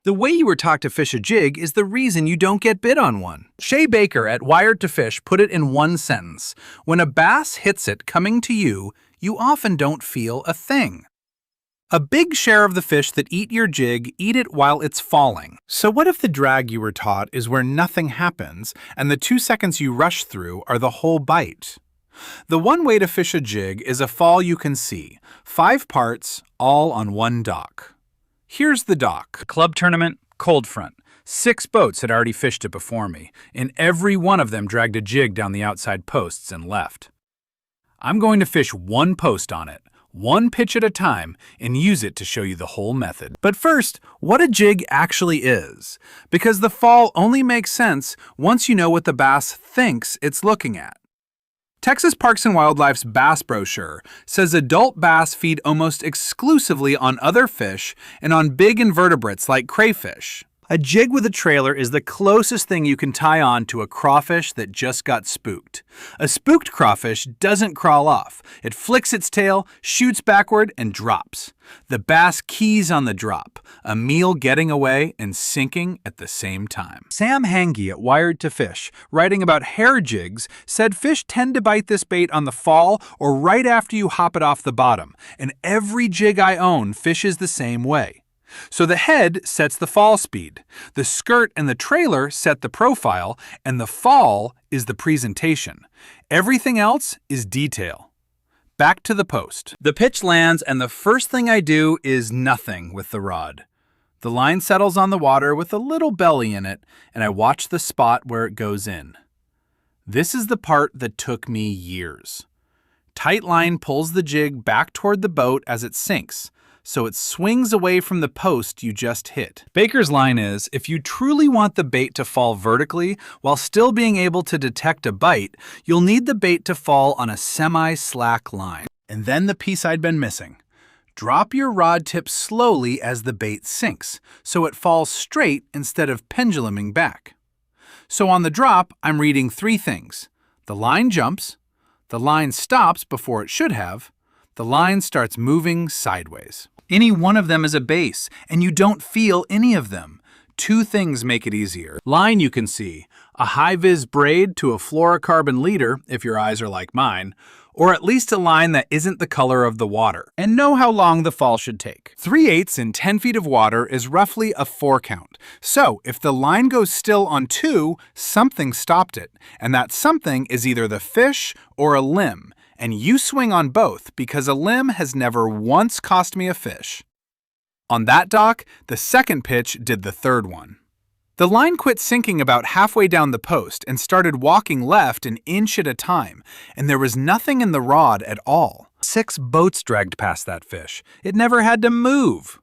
The way you were taught to fish a jig is the reason you don't get bit on one. Shay Baker at Wired to Fish put it in one sentence. When a bass hits it coming to you, you often don't feel a thing. A big share of the fish that eat your jig eat it while it's falling. So what if the drag you were taught is where nothing happens, and the 2 seconds you rush through are the whole bite? The one way to fish a jig is a fall you can see. 5 parts, all on one dock. Here's the dock. Club tournament, cold front. 6 boats had already fished it before me, and every one of them dragged a jig down the outside posts and left. I'm going to fish one post on it, one pitch at a time, and use it to show you the whole method. But first, what a jig actually is, because the fall only makes sense once you know what the bass thinks it's looking at. Texas Parks and Wildlife's bass brochure says adult bass feed almost exclusively on other fish and on big invertebrates like crayfish. A jig with a trailer is the closest thing you can tie on to a crawfish that just got spooked. A spooked crawfish doesn't crawl off. It flicks its tail, shoots backward, and drops. The bass keys on the drop, a meal getting away and sinking at the same time. Sam Hange at Wired to Fish, writing about hair jigs, said fish tend to bite this bait on the fall or right after you hop it off the bottom, and every jig I own fishes the same way. So the head sets the fall speed, the skirt and the trailer set the profile, and the fall is the presentation. Everything else is detail. Back to the post. The pitch lands, and the first thing I do is nothing with the rod. The line settles on the water with a little belly in it, and I watch the spot where it goes in. This is the part that took me years. Tight line pulls the jig back toward the boat as it sinks, so it swings away from the post you just hit. Baker's line is, if you truly want the bait to fall vertically while still being able to detect a bite, you'll need the bait to fall on a semi-slack line. And then the piece I'd been missing. Drop your rod tip slowly as the bait sinks, so it falls straight instead of penduluming back. So on the drop, I'm reading 3 things. The line jumps, the line stops before it should have, the line starts moving sideways. Any one of them is a base, and you don't feel any of them. 2 things make it easier. Line you can see, a high-vis braid to a fluorocarbon leader, if your eyes are like mine, or at least a line that isn't the color of the water, and know how long the fall should take. 3/8 in 10 feet of water is roughly a 4 count. So if the line goes still on 2, something stopped it, and that something is either the fish or a limb. And you swing on both because a limb has never once cost me a fish. On that dock, the second pitch did the third one. The line quit sinking about halfway down the post and started walking left an inch at a time, and there was nothing in the rod at all. 6 boats dragged past that fish. It never had to move.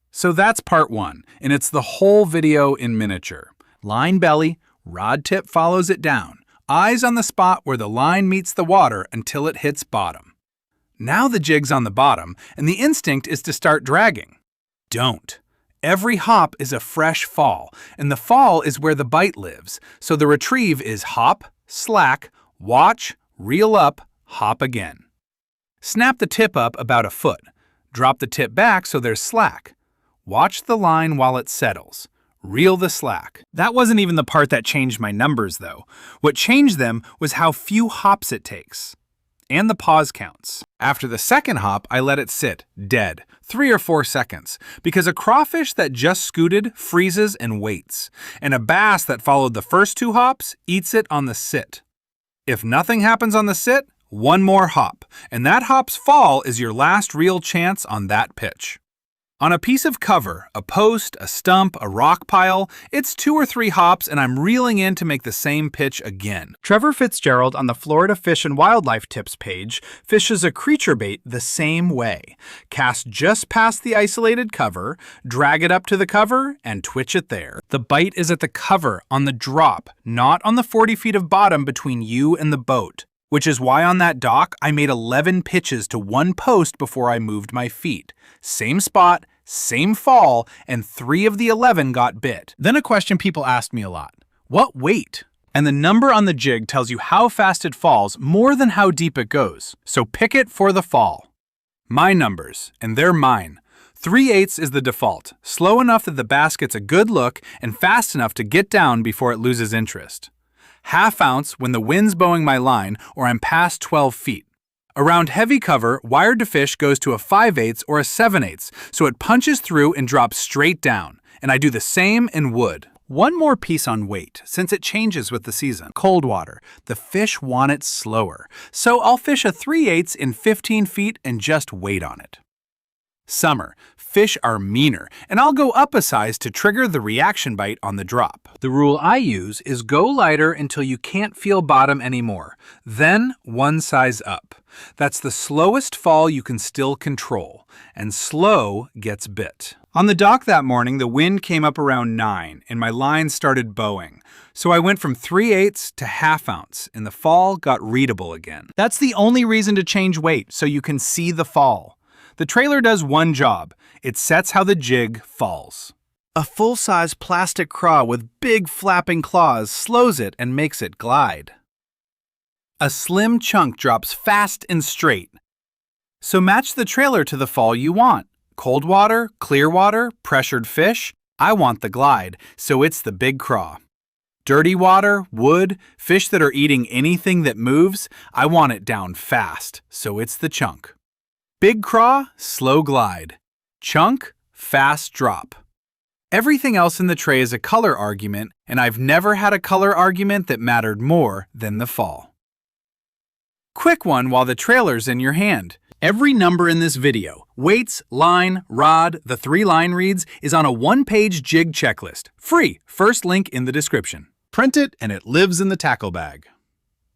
So that's part 1, and it's the whole video in miniature. Line belly, rod tip follows it down. Eyes on the spot where the line meets the water until it hits bottom. Now the jig's on the bottom, and the instinct is to start dragging. Don't. Every hop is a fresh fall, and the fall is where the bite lives, so the retrieve is hop, slack, watch, reel up, hop again. Snap the tip up about a foot. Drop the tip back so there's slack. Watch the line while it settles. Reel the slack. That wasn't even the part that changed my numbers, though. What changed them was how few hops it takes. And the pause counts. After the second hop, I let it sit, dead, 3 or 4 seconds, because a crawfish that just scooted freezes and waits, and a bass that followed the first 2 hops eats it on the sit. If nothing happens on the sit, 1 more hop, and that hop's fall is your last real chance on that pitch. On a piece of cover, a post, a stump, a rock pile, it's 2 or 3 hops and I'm reeling in to make the same pitch again. Trevor Fitzgerald on the Florida Fish and Wildlife Tips page fishes a creature bait the same way. Cast just past the isolated cover, drag it up to the cover, and twitch it there. The bite is at the cover, on the drop, not on the 40 feet of bottom between you and the boat. Which is why on that dock, I made 11 pitches to 1 post before I moved my feet. Same spot, same fall, and 3 of the 11 got bit. Then a question people asked me a lot. What weight? And the number on the jig tells you how fast it falls more than how deep it goes. So pick it for the fall. My numbers, and they're mine. 3/8 is the default, slow enough that the bass gets a good look and fast enough to get down before it loses interest. 1/2 ounce when the wind's bowing my line or I'm past 12 feet. Around heavy cover, Wired to Fish goes to a 5/8 or a 7/8, so it punches through and drops straight down, and I do the same in wood. One more piece on weight, since it changes with the season. Cold water. The fish want it slower, so I'll fish a 3/8 in 15 feet and just wait on it. Summer. Fish are meaner, and I'll go up a size to trigger the reaction bite on the drop. The rule I use is go lighter until you can't feel bottom anymore, then one size up. That's the slowest fall you can still control, and slow gets bit. On the dock that morning, the wind came up around 9, and my line started bowing. So I went from 3/8 to 1/2 ounce, and the fall got readable again. That's the only reason to change weight, so you can see the fall. The trailer does one job. It sets how the jig falls. A full-size plastic craw with big flapping claws slows it and makes it glide. A slim chunk drops fast and straight. So match the trailer to the fall you want. Cold water, clear water, pressured fish. I want the glide, so it's the big craw. Dirty water, wood, fish that are eating anything that moves. I want it down fast, so it's the chunk. Big craw, slow glide. Chunk, fast drop. Everything else in the tray is a color argument, and I've never had a color argument that mattered more than the fall. Quick one while the trailer's in your hand. Every number in this video, weights, line, rod, the 3 line reads, is on a 1-page jig checklist. Free, first link in the description. Print it and it lives in the tackle bag.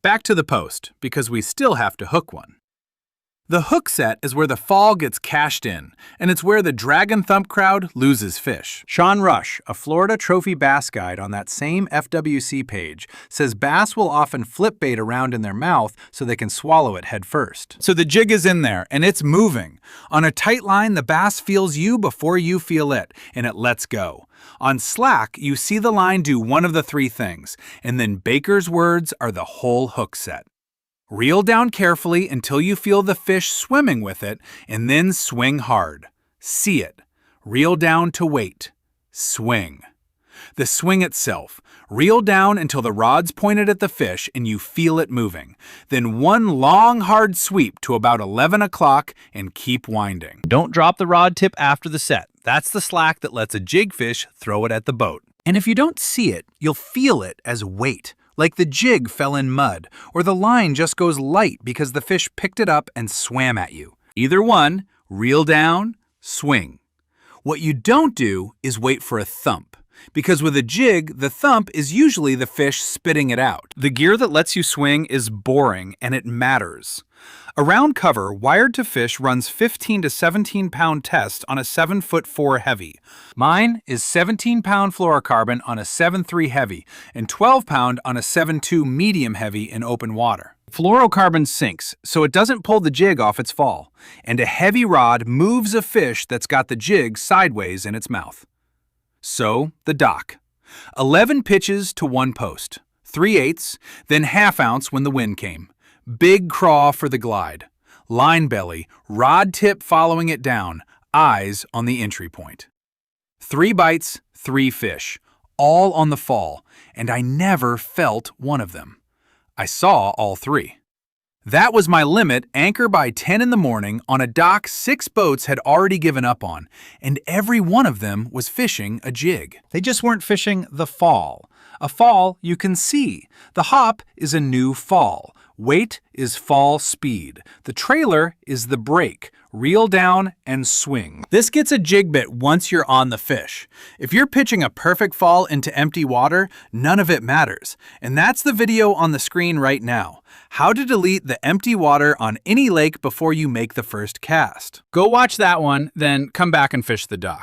Back to the post, because we still have to hook one. The hook set is where the fall gets cashed in, and it's where the Dragon Thump crowd loses fish. Sean Rush, a Florida trophy bass guide on that same FWC page, says bass will often flip bait around in their mouth so they can swallow it head first. So the jig is in there, and it's moving. On a tight line, the bass feels you before you feel it, and it lets go. On slack, you see the line do one of the 3 things, and then Baker's words are the whole hook set. Reel down carefully until you feel the fish swimming with it, and then swing hard. See it. Reel down to wait. Swing. The swing itself. Reel down until the rod's pointed at the fish and you feel it moving. Then one long, hard sweep to about 11 o'clock and keep winding. Don't drop the rod tip after the set. That's the slack that lets a jig fish throw it at the boat. And if you don't see it, you'll feel it as weight. Like the jig fell in mud, or the line just goes light because the fish picked it up and swam at you. Either one, reel down, swing. What you don't do is wait for a thump, because with a jig, the thump is usually the fish spitting it out. The gear that lets you swing is boring, and it matters. Around cover, Wired to Fish runs 15 to 17 pound test on a 7'4" heavy. Mine is 17 pound fluorocarbon on a 7'3" heavy and 12 pound on a 7'2" medium heavy in open water. Fluorocarbon sinks, so it doesn't pull the jig off its fall, and a heavy rod moves a fish that's got the jig sideways in its mouth. So, the dock. 11 pitches to 1 post, 3/8, then 1/2 ounce when the wind came. Big craw for the glide. Line belly, rod tip following it down, eyes on the entry point. 3 bites, 3 fish, all on the fall, and I never felt one of them. I saw all 3. That was my limit, anchor by 10 in the morning on a dock 6 boats had already given up on, and every one of them was fishing a jig. They just weren't fishing the fall. A fall you can see. The hop is a new fall. Weight is fall speed. The trailer is the brake. Reel down and swing. This gets a jig bit once you're on the fish. If you're pitching a perfect fall into empty water, none of it matters. And that's the video on the screen right now. How to delete the empty water on any lake before you make the first cast. Go watch that one, then come back and fish the dock.